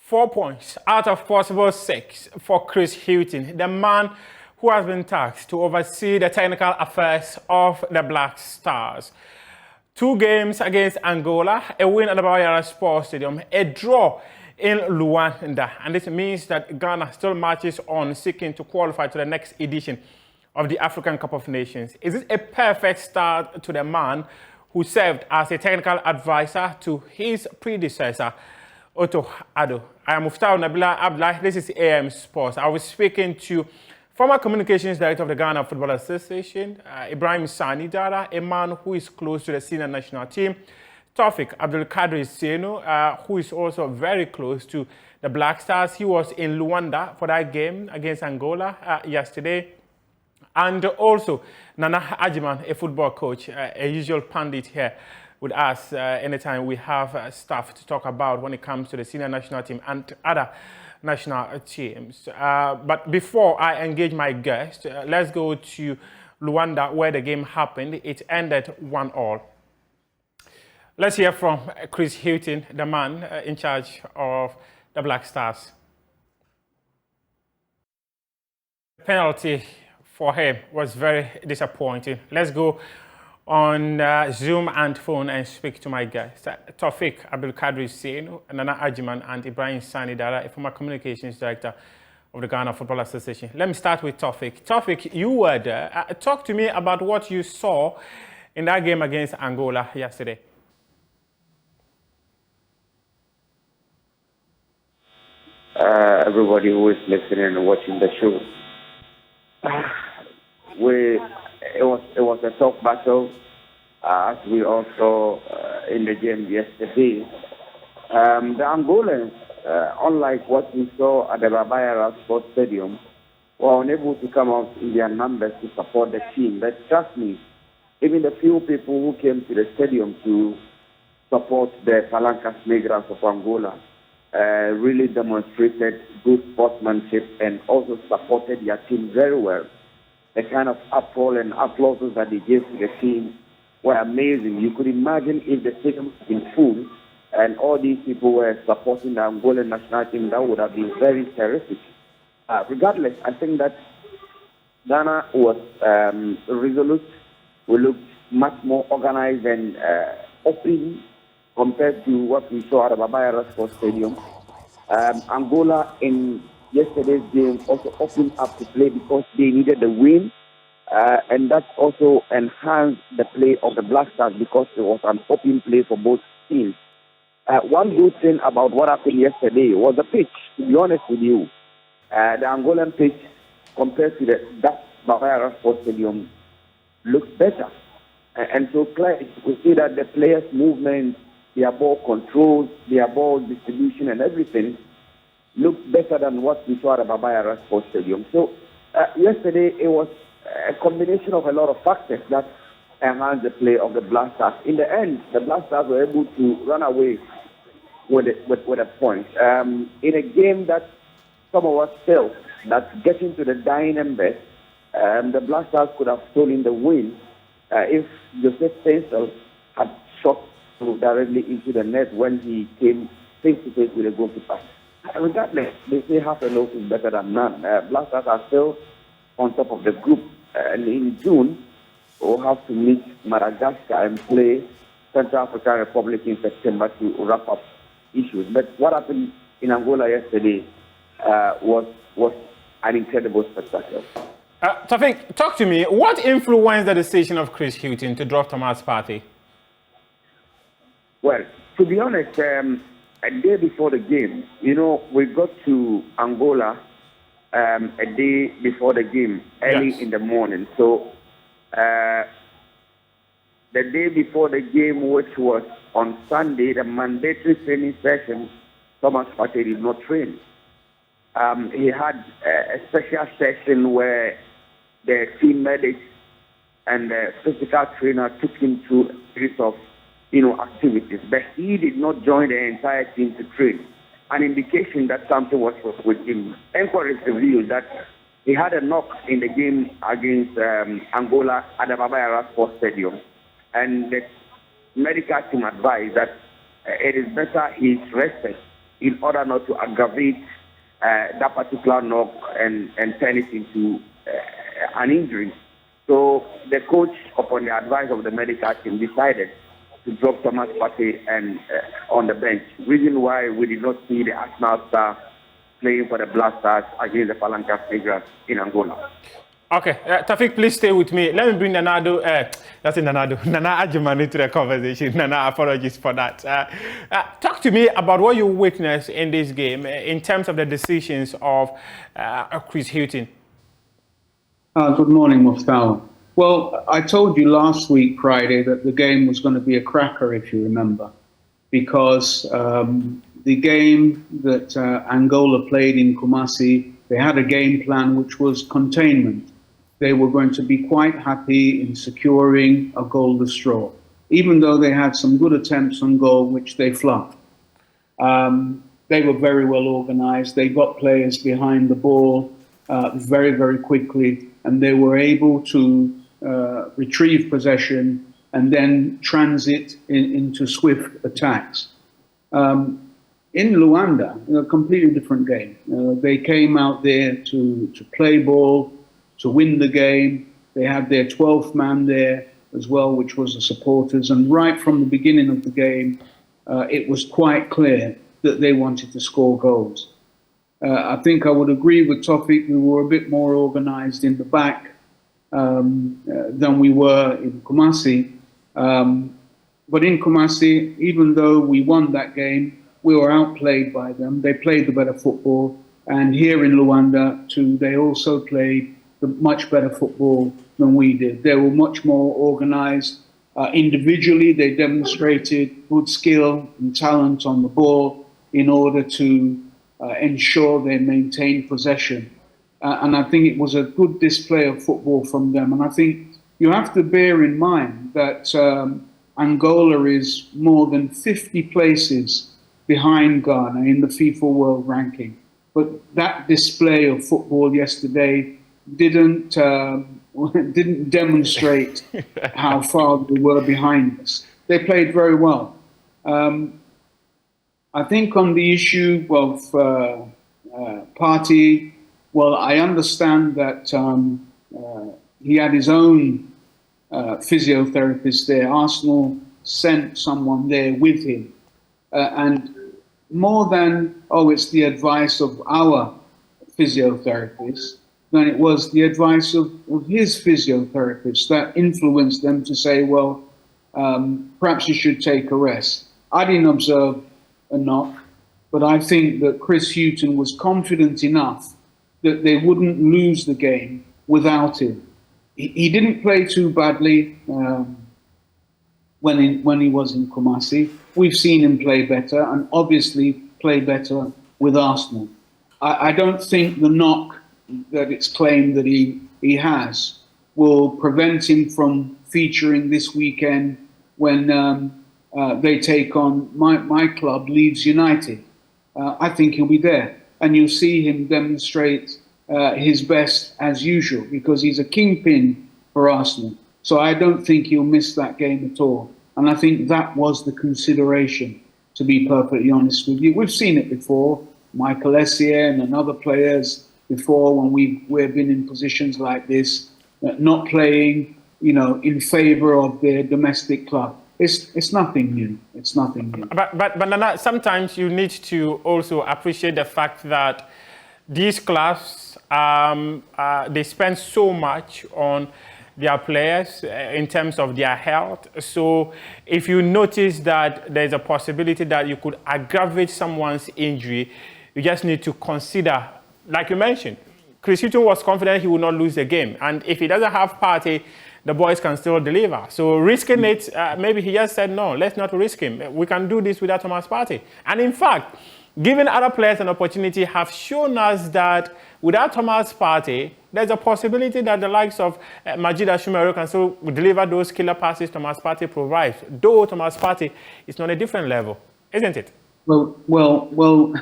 4 points out of possible 6 for Chris Hughton, the man who has been tasked to oversee the technical affairs of the Black Stars. 2 games against Angola, a win at the Qualifiers Sports Stadium, a draw in Luanda, and this means that Ghana still marches on seeking to qualify to the next edition of the African Cup of Nations. Is this a perfect start to the man who served as a technical advisor to his predecessor, Otto Addo? I am Muftau Nabila Abdullah. This is AM Sports. I was speaking to former communications director of the Ghana Football Association, Ibrahim Sani Dara, a man who is close to the senior national team, Taufik Abdulkadir Seno, who is also very close to the Black Stars. He was in Luanda for that game against Angola yesterday. And also Nana Ajiman, a football coach, a usual pundit here with us anytime we have stuff to talk about when it comes to the senior national team and other national teams. But before I engage my guest, let's go to Luanda where the game happened. It ended 1-1. Let's hear from Chris Hughton, the man in charge of the Black Stars. The penalty for him was very disappointing. Let's go on Zoom and phone and speak to my guests, Taufik Abdulkadir Seno, Nana Ajiman, and Ibrahim Sani Dara, a former communications director of the Ghana Football Association. Let me start with Taufik. Taufik, you were there. Talk to me about what you saw in that game against Angola yesterday. Everybody who is listening and watching the show. It was a tough battle, as we also in the game yesterday. The Angolans, unlike what we saw at the Qualifiers Sports Stadium, were unable to come out in their numbers to support the team. But trust me, even the few people who came to the stadium to support the Palancas Negras of Angola really demonstrated good sportsmanship and also supported their team very well. The kind of uproar and applauses that they gave to the team were amazing. You could imagine if the stadium was in full and all these people were supporting the Angolan national team, that would have been very terrific. Regardless, I think that Ghana was resolute. We looked much more organized and open compared to what we saw at the Qualifiers Sports Stadium. Angola in yesterday's game also opened up to play because they needed the win, and that also enhanced the play of the Black Stars because it was an open play for both teams. One good thing about what happened yesterday was the pitch. To be honest with you, the Angolan pitch compared to that Qualifiers Sports Stadium looks better, and so clearly we see that the players' movement, their ball control, their ball distribution and everything looks better than what we saw at the Qualifiers Sports Stadium. So yesterday it was a combination of a lot of factors that enhanced the play of the Black Stars. In the end, the Black Stars were able to run away with a point. In a game that some of us felt that getting to the dying embers, the Black Stars could have stolen the win if Joseph Stencil had shot directly into the net when he came face-to-face with a goalkeeper. Regardless, they say half a loaf is better than none. Black Stars are still on top of the group. And in June, we'll have to meet Madagascar and play Central African Republic in September to wrap up issues. But what happened in Angola yesterday was an incredible spectacle. Taufik, talk to me. What influenced the decision of Chris Hughton to drop Thomas Partey? Well, to be honest, a day before the game, we got to Angola a day before the game, early in the morning. So the day before the game, which was on Sunday, the mandatory training session, Thomas Partey did not train. He had a special session where the team medics and the physical trainer took him through a series of activities, but he did not join the entire team to train. An indication that something was wrong with him. Inquiries revealed that he had a knock in the game against Angola at the Qualifiers Sports Stadium, and the medical team advised that it is better he's rested in order not to aggravate that particular knock and turn it into an injury. So the coach, upon the advice of the medical team, decided to drop Thomas Partey and on the bench. Reason why we did not see the Arsenal star playing for the Black Stars against the Palanca Tigers in Angola. Okay, Tafik, please stay with me. Let me bring Nana Ajuman into the conversation. Nana, apologies for that. Talk to me about what you witnessed in this game in terms of the decisions of Chris Hughton. Good morning, Mustafa. Well, I told you last week, Friday, that the game was going to be a cracker, if you remember, because the game that Angola played in Kumasi, they had a game plan which was containment. They were going to be quite happy in securing a goalless draw, even though they had some good attempts on goal, which they fluffed. They were very well organized. They got players behind the ball very, very quickly, and they were able to retrieve possession and then transit into swift attacks. In Luanda, a completely different game. They came out there to play ball, to win the game. They had their 12th man there as well, which was the supporters. And right from the beginning of the game, it was quite clear that they wanted to score goals. I think I would agree with Tofik. We were a bit more organized in the back than we were in Kumasi. But in Kumasi, even though we won that game, we were outplayed by them. They played the better football. And here in Luanda, too, they also played the much better football than we did. They were much more organized. Individually, they demonstrated good skill and talent on the ball in order to ensure they maintained possession. And I think it was a good display of football from them. And I think you have to bear in mind that Angola is more than 50 places behind Ghana in the FIFA World Ranking. But that display of football yesterday didn't demonstrate how far they were behind us. They played very well. I think on the issue of Partey, well, I understand that he had his own physiotherapist there. Arsenal sent someone there with him. And more than, it's the advice of our physiotherapist, than it was the advice of his physiotherapist that influenced them to say, well, perhaps you should take a rest. I didn't observe a knock, but I think that Chris Hughton was confident enough that they wouldn't lose the game without him. He didn't play too badly when he was in Kumasi. We've seen him play better and obviously play better with Arsenal. I don't think the knock that it's claimed that he has will prevent him from featuring this weekend when they take on my club, Leeds United. I think he'll be there. And you'll see him demonstrate his best as usual because he's a kingpin for Arsenal. So I don't think he'll miss that game at all. And I think that was the consideration, to be perfectly honest with you. We've seen it before, Michael Essien and other players before when we've been in positions like this, not playing, in favor of their domestic club. It's nothing new. It's nothing new. But Nana, sometimes you need to also appreciate the fact that these clubs, they spend so much on their players in terms of their health. So if you notice that there's a possibility that you could aggravate someone's injury, you just need to consider, like you mentioned, Chris Hughton was confident he would not lose the game. And if he doesn't have Partey, the boys can still deliver. So risking it, maybe he just said, no, let's not risk him. We can do this without Thomas Partey. And in fact, giving other players an opportunity have shown us that without Thomas Partey, there's a possibility that the likes of Majid Ashumero can still deliver those killer passes Thomas Partey provides, though Thomas Partey is on a different level, isn't it? Well,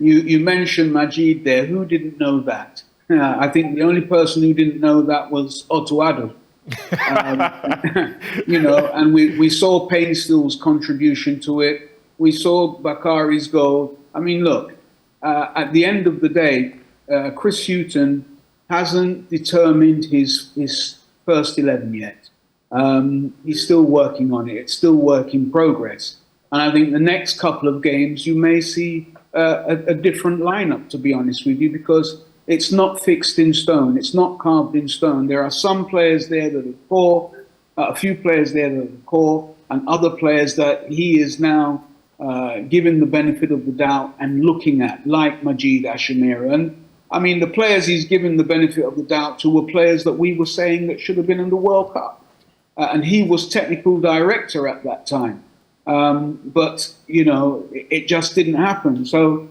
you mentioned Majid there. Who didn't know that? I think the only person who didn't know that was Otto Addo. And we saw Painstill's contribution to it. We saw Bakari's goal. I mean, look, at the end of the day, Chris Hughton hasn't determined his first 11 yet. He's still working on it. It's still work in progress. And I think the next couple of games, you may see a different lineup, to be honest with you, because it's not fixed in stone. It's not carved in stone. There are some players there that are core, a few players there that are core, and other players that he is now given the benefit of the doubt and looking at, like Majid Ashimira. And I mean, the players he's given the benefit of the doubt to were players that we were saying that should have been in the World Cup. And he was technical director at that time. But, you know, it just didn't happen. So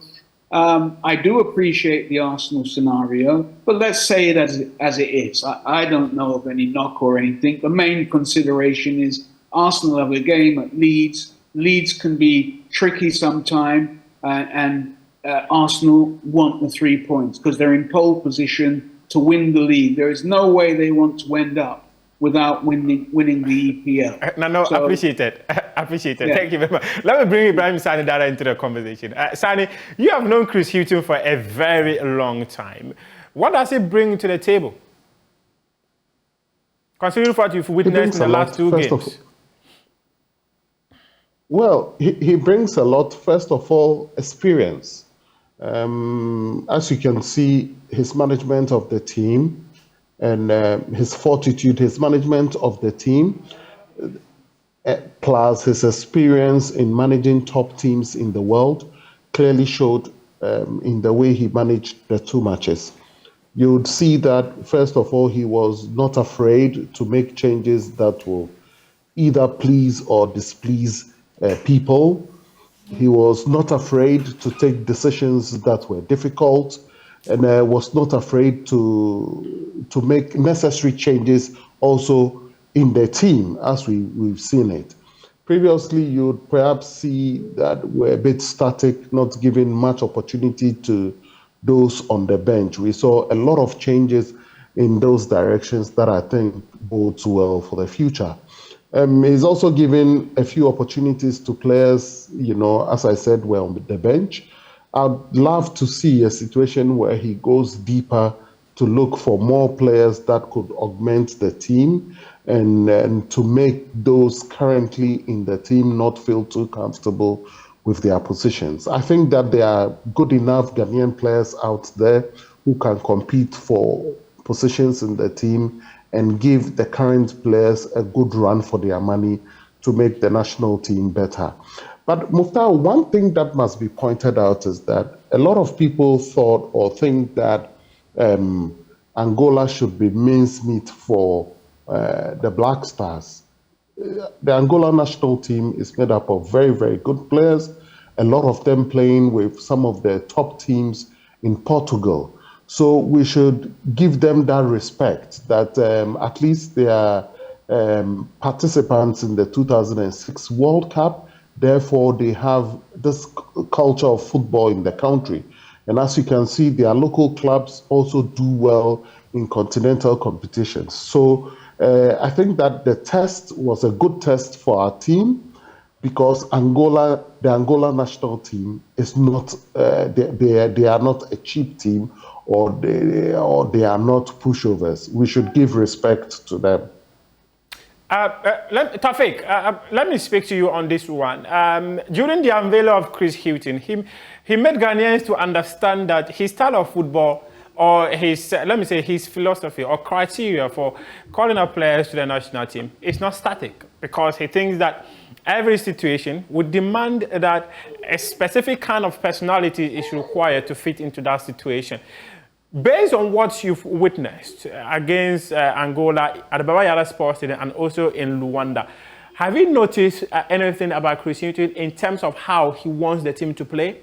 I do appreciate the Arsenal scenario, but let's say it as it is. I don't know of any knock or anything. The main consideration is Arsenal have a game at Leeds. Leeds can be tricky sometime, and Arsenal want the 3 points because they're in pole position to win the league. There is no way they want to end up without winning the EPL. No, so, appreciate it. Appreciate it. Yeah. Thank you very much. Let me bring Ibrahim Sani Dada into the conversation. Sani, you have known Chris Hughton for a very long time. What does he bring to the table? Considering what you've witnessed in the last two games. Well, he brings a lot. First of all, experience. As you can see, his management of the team and his fortitude, his management of the team, plus his experience in managing top teams in the world, clearly showed in the way he managed the two matches. You would see that, first of all, he was not afraid to make changes that will either please or displease people. He was not afraid to take decisions that were difficult, and was not afraid to make necessary changes also in the team, as we've seen it. Previously, you'd perhaps see that we're a bit static, not giving much opportunity to those on the bench. We saw a lot of changes in those directions that I think bodes well for the future. He's also given a few opportunities to players, you know, as I said, were on the bench. I'd love to see a situation where he goes deeper to look for more players that could augment the team and to make those currently in the team not feel too comfortable with their positions. I think that there are good enough Ghanaian players out there who can compete for positions in the team and give the current players a good run for their money to make the national team better. But Muftar, one thing that must be pointed out is that a lot of people thought or think that Angola should be mincemeat for the Black Stars. The Angola national team is made up of very, very good players, a lot of them playing with some of the top teams in Portugal. So we should give them that respect, that at least they are participants in the 2006 World Cup. Therefore, they have this culture of football in the country. And as you can see, their local clubs also do well in continental competitions. So I think that the test was a good test for our team, because the Angola national team is not, they are not a cheap team, or they are not pushovers. We should give respect to them. Tawfik, let me speak to you on this one. During the unveiling of Chris Hughton, he made Ghanaians to understand that his style of football, or his, let me say, his philosophy or criteria for calling up players to the national team is not static, because he thinks that every situation would demand that a specific kind of personality is required to fit into that situation. Based on what you've witnessed against Angola at the Baba Yara Sports Stadium and also in Luanda, have you noticed anything about Chris Hughton in terms of how he wants the team to play?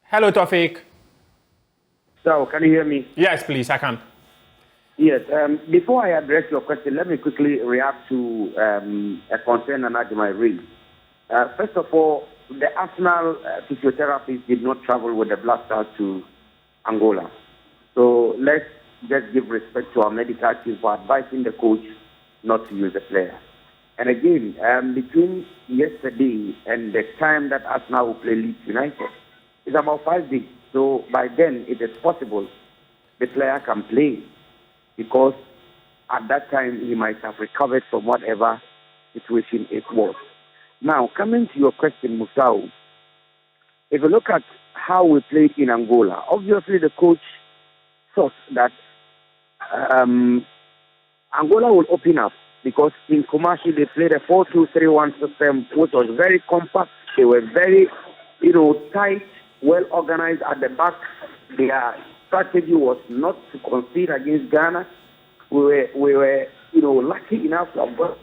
Hello, Tawfik. So, can you hear me? Yes, please, I can. Yes. Before I address your question, let me quickly react to a concern Anajima raised. First of all, the Arsenal physiotherapists did not travel with the Black Stars to Angola. So let's just give respect to our medical team for advising the coach not to use the player. And again, between yesterday and the time that Arsenal will play Leeds United, it's about 5 days. So by then, it is possible the player can play, because at that time he might have recovered from whatever situation it was. Now, coming to your question, Musau, if you look at how we played in Angola, obviously the coach thought that Angola will open up, because in Kumasi they played a 4-2-3-1 system, which was very compact. They were very, tight, well organized at the back. Their strategy was not to concede against Ghana. We were lucky enough to have got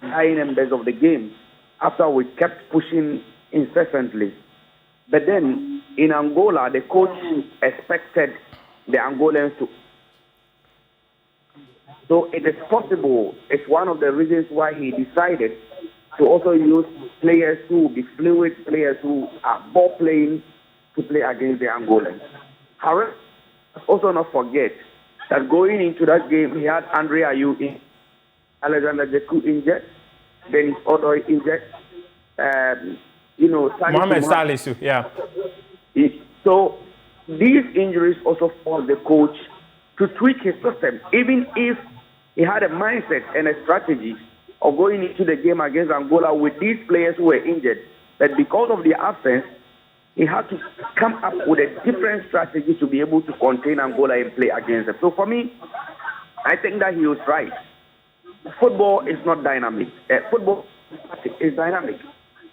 high numbers of the game after we kept pushing incessantly. But then in Angola, the coach expected the Angolans to. So it is possible. It's one of the reasons why he decided to also use players who will be fluid, players who are ball playing, to play against the Angolans. However, also not forget that going into that game, he had Andre Ayew in, Alexander Jeku injured, Dennis Odoi injured, Mohamed Salisu, yeah. So these injuries also forced the coach to tweak his system, even if he had a mindset and a strategy of going into the game against Angola with these players who were injured. But because of their absence, he had to come up with a different strategy to be able to contain Angola and play against them. So for me, I think that he was right. Football is not dynamic. Football is dynamic.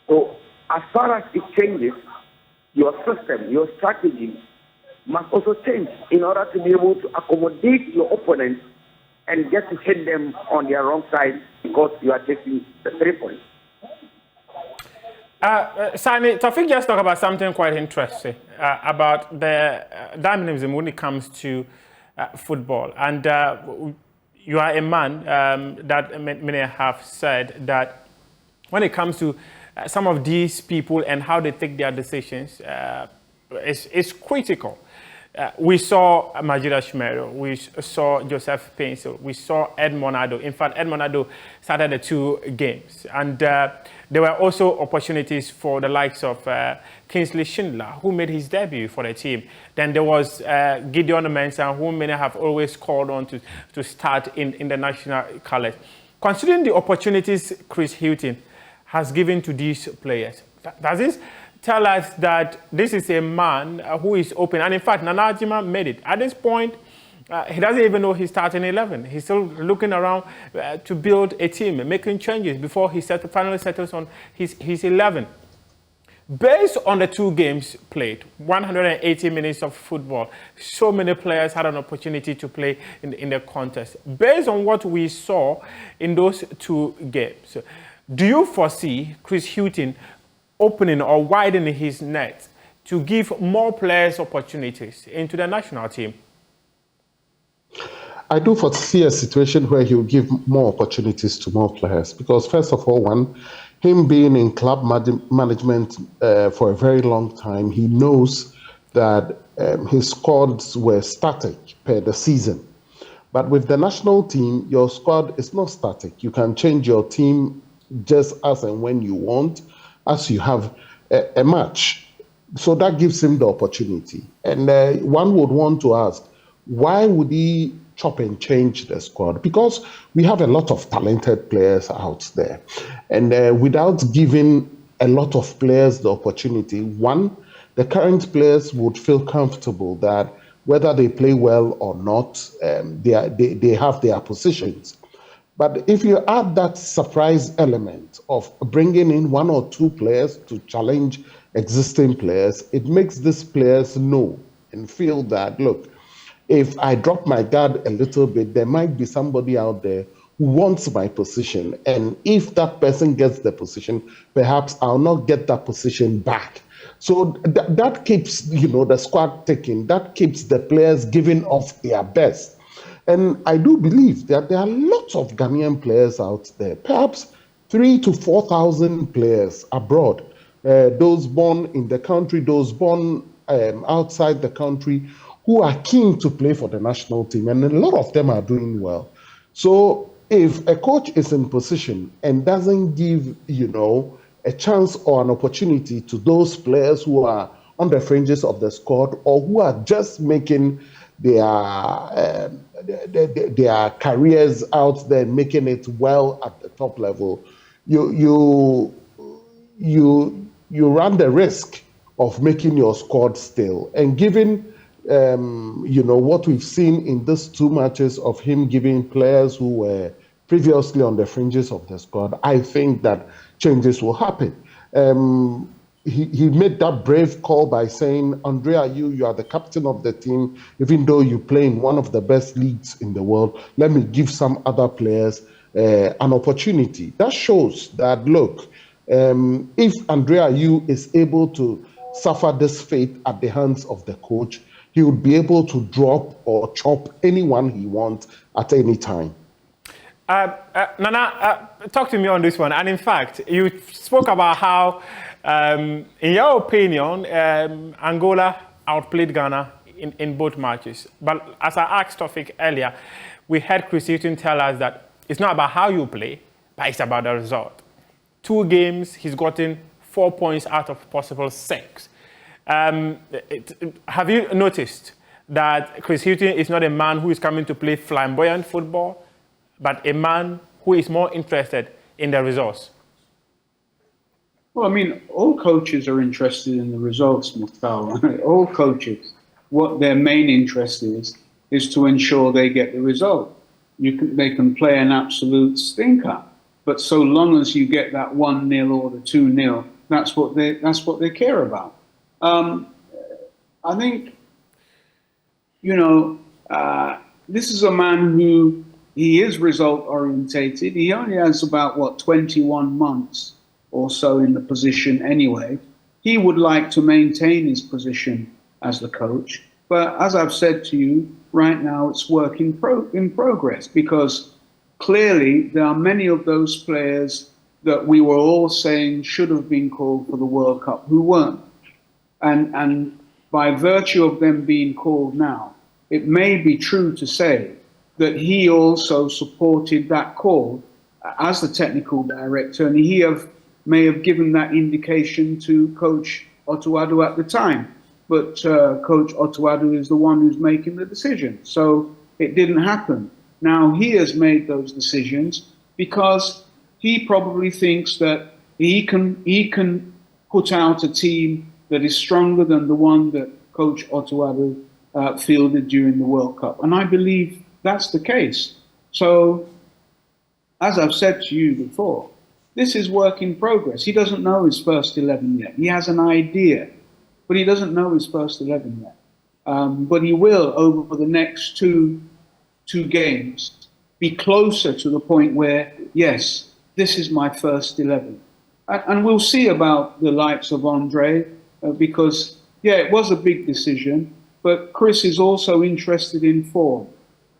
So as far as it changes, your system, your strategy must also change in order to be able to accommodate your opponents and get to hit them on their wrong side, because you are taking the 3 points. Sani, Tafik just talked about something quite interesting about the dynamism when it comes to football. And you are a man that many have said that when it comes to some of these people and how they take their decisions, it's critical. We saw Majida Shumero, we saw Joseph Pencil, we saw Ed Monado. In fact, Ed Monado started the 2 games. And there were also opportunities for the likes of Kingsley Schindler, who made his debut for the team. Then there was Gideon Mensah, who many have always called on to start in the national colours. Considering the opportunities Chris Hughton has given to these players, does this tell us that this is a man who is open? And in fact, Nana Adjima made it. At this point, he doesn't even know he's starting 11. He's still looking around to build a team, making changes before he finally settles on his 11. Based on the 2 games played, 180 minutes of football, so many players had an opportunity to play in the contest. Based on what we saw in those 2 games, do you foresee Chris Hughton opening or widening his net to give more players opportunities into the national team? I do foresee a situation where he will give more opportunities to more players, because first of all, him being in club management for a very long time, he knows that his squads were static per the season. But with the national team, your squad is not static. You can change your team just as and when you want, as you have a match. So that gives him the opportunity. And one would want to ask, why would he chop and change the squad? Because we have a lot of talented players out there. And without giving a lot of players the opportunity, one, the current players would feel comfortable that whether they play well or not, they have their positions. But if you add that surprise element of bringing in 1 or 2 players to challenge existing players, it makes these players know and feel that, look, if I drop my guard a little bit, there might be somebody out there who wants my position. And if that person gets the position, perhaps I'll not get that position back. So that keeps, the squad ticking. That keeps the players giving off their best. And I do believe that there are lots of Ghanaian players out there, perhaps 3,000 to 4,000 players abroad, those born in the country, those born outside the country, who are keen to play for the national team, and a lot of them are doing well. So if a coach is in position and doesn't give, a chance or an opportunity to those players who are on the fringes of the squad or who are just making their careers out there, making it well at the top level, you run the risk of making your squad stale. And given what we've seen in these 2 matches of him giving players who were previously on the fringes of the squad, I think that changes will happen. He made that brave call by saying, Andrea, you are the captain of the team, even though you play in one of the best leagues in the world. Let me give some other players an opportunity. That shows that, look, if Andrea Yu is able to suffer this fate at the hands of the coach, he would be able to drop or chop anyone he wants at any time. Nana, talk to me on this one. And in fact, you spoke about how, in your opinion, Angola outplayed Ghana in both matches. But as I asked Tofik earlier, we heard Chris Hughton tell us that it's not about how you play, but it's about the result. 2 games, he's gotten 4 points out of possible 6. Have you noticed that Chris Hughton is not a man who is coming to play flamboyant football, but a man who is more interested in the results? Well, I mean, all coaches are interested in the results, Mustafa. All coaches, what their main interest is to ensure they get the result. They can play an absolute stinker, but so long as you get that 1-0 or the 2-0, that's what they care about. I think, this is a man who, he is result orientated. He only has about 21 months or so in the position anyway. He would like to maintain his position as the coach, but as I've said to you, right now it's work in progress, because clearly there are many of those players that we were all saying should have been called for the World Cup who weren't. And by virtue of them being called now, it may be true to say that he also supported that call as the technical director, and he may have given that indication to Coach Otuadu at the time. But Coach Otuadu is the one who's making the decision. So it didn't happen. Now he has made those decisions because he probably thinks that he can put out a team that is stronger than the one that Coach Otuadu fielded during the World Cup. And I believe that's the case. So, as I've said to you before, this is work in progress. He doesn't know his first 11 yet. He has an idea, but he doesn't know his first 11 yet. But he will, over the next two games, be closer to the point where, yes, this is my first 11. And we'll see about the likes of Andre, because, yeah, it was a big decision, but Chris is also interested in form.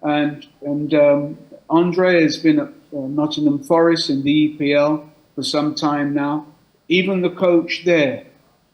And Andre has been at Nottingham Forest in the EPL for some time now. Even the coach there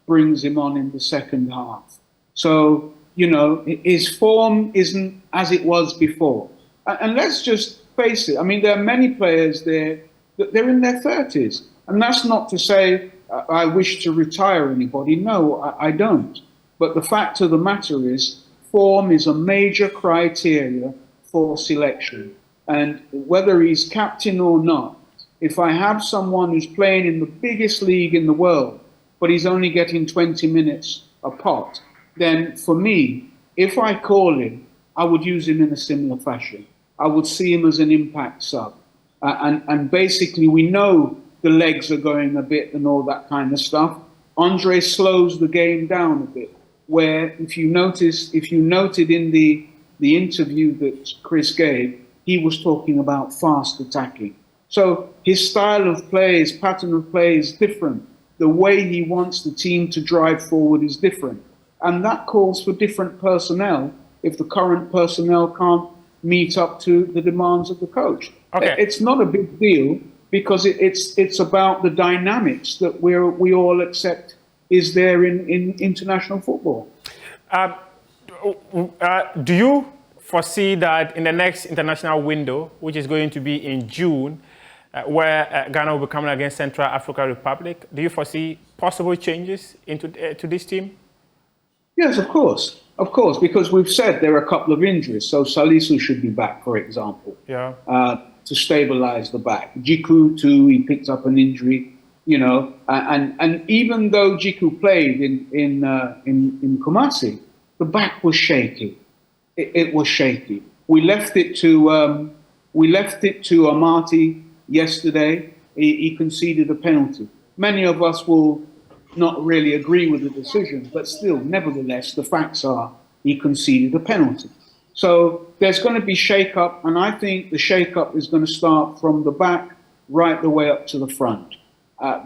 brings him on in the second half. So, his form isn't as it was before. And let's just face it. I mean, there are many players there that they're in their 30s. And that's not to say I wish to retire anybody. No, I don't. But the fact of the matter is, form is a major criteria for selection. And whether he's captain or not, if I have someone who's playing in the biggest league in the world, but he's only getting 20 minutes a pot, then for me, if I call him, I would use him in a similar fashion. I would see him as an impact sub. And basically, we know the legs are going a bit and all that kind of stuff. Andre slows the game down a bit, where if you noted in the interview that Chris gave, he was talking about fast attacking. So his style of play, his pattern of play is different. The way he wants the team to drive forward is different. And that calls for different personnel if the current personnel can't meet up to the demands of the coach. Okay. It's not a big deal because it's about the dynamics that we all accept is there in international football. do you foresee that in the next international window, which is going to be in June, where Ghana will be coming against Central African Republic, do you foresee possible changes into to this team? Yes, of course. Of course, because we've said there are a couple of injuries. So Salisu should be back, for example, to stabilize the back. Jiku, too, he picked up an injury, you know. And even though Jiku played in Kumasi, the back was shaky. It was shaky. We left it to Amati yesterday. He conceded a penalty. Many of us will not really agree with the decision, but still, nevertheless, the facts are he conceded a penalty. So there's going to be shake-up, and I think the shake-up is going to start from the back right the way up to the front.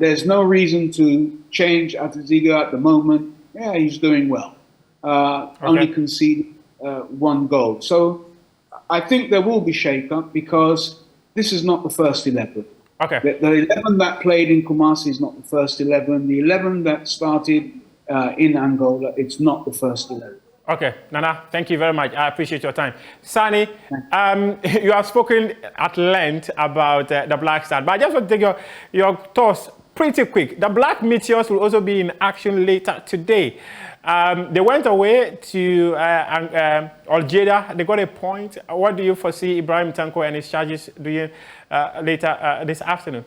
There's no reason to change Ataziga at the moment. Yeah, he's doing well. Only conceded 1 goal. So I think there will be shake-up because this is not the first 11. Okay. The 11 that played in Kumasi is not the first 11. The 11 that started in Angola, it's not the first 11. Okay, Nana, thank you very much. I appreciate your time. Sani, you have spoken at length about the Black Stars, but I just want to take your thoughts pretty quick. The Black Meteors will also be in action later today. They went away to Algeria. They got a point. What do you foresee Ibrahim Tanko and his charges doing later this afternoon?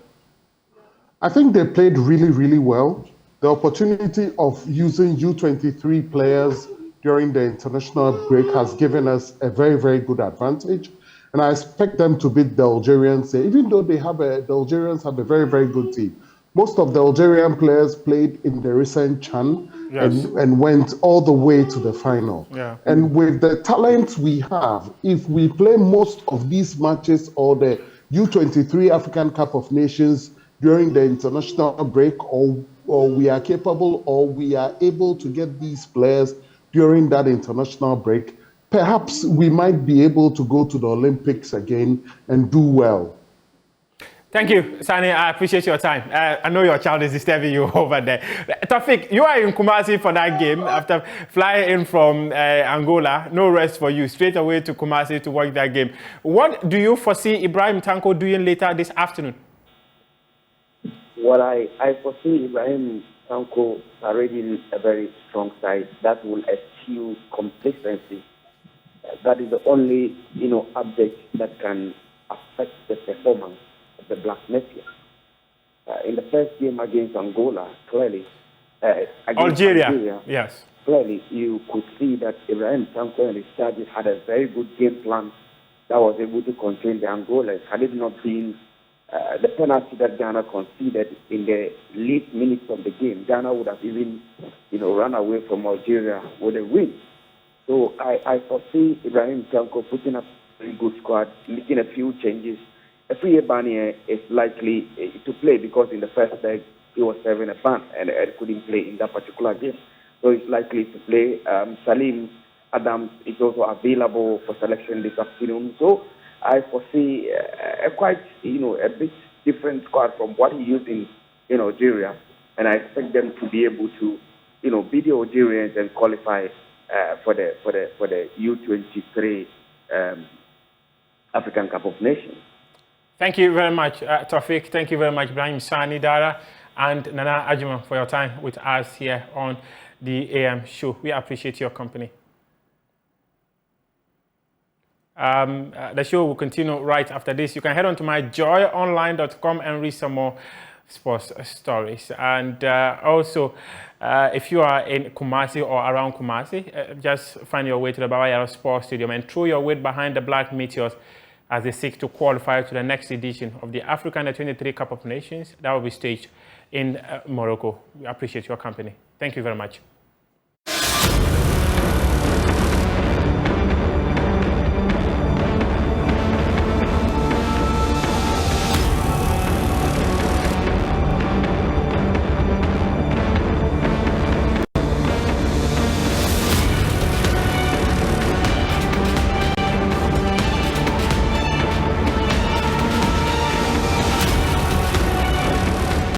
I think they played really, really well. The opportunity of using U23 players during the international break has given us a very, very good advantage. And I expect them to beat the Algerians, even though the Algerians have a very, very good team. Most of the Algerian players played in the recent CHAN and went all the way to the final. Yeah. And with the talent we have, if we play most of these matches or the U23 African Cup of Nations during the international break, or we are capable or we are able to get these players during that international break, perhaps we might be able to go to the Olympics again and do well. Thank you, Sani. I appreciate your time. I know your child is disturbing you over there. Tafik, you are in Kumasi for that game after flying in from Angola. No rest for you. Straight away to Kumasi to watch that game. What do you foresee Ibrahim Tanko doing later this afternoon? Well, I foresee Ibrahim Tanko parading a very strong side that will eschew complacency. That is the only, object that can affect the performance of the Black Meteors. In the first game against Angola, clearly, Algeria, yes, clearly you could see that Ibrahim Tanko and his charges had a very good game plan that was able to contain the Angolans. Had it not been the penalty that Ghana conceded in the late minutes of the game, Ghana would have even, run away from Algeria with a win. So I foresee Ibrahim Tanko putting up a very good squad, making a few changes. Efriye Banier is likely to play because in the first leg he was serving a ban and couldn't play in that particular game. So he's likely to play. Salim Adams is also available for selection this afternoon. So I foresee a quite, a bit different squad from what he used in Algeria, and I expect them to be able to, beat the Algerians and qualify for the U23 African Cup of Nations. Thank you very much, Tawfiq. Thank you very much, Ibrahim Sani Dara and Nana Ajuma, for your time with us here on the AM show. We appreciate your company. The show will continue right after this. You can head on to my joyonline.com and read some more sports stories. And also, if you are in Kumasi or around Kumasi, just find your way to the Baba Yara Sports Stadium and throw your weight behind the Black Meteors as they seek to qualify to the next edition of the African U23 Cup of Nations that will be staged in Morocco. We appreciate your company. Thank you very much.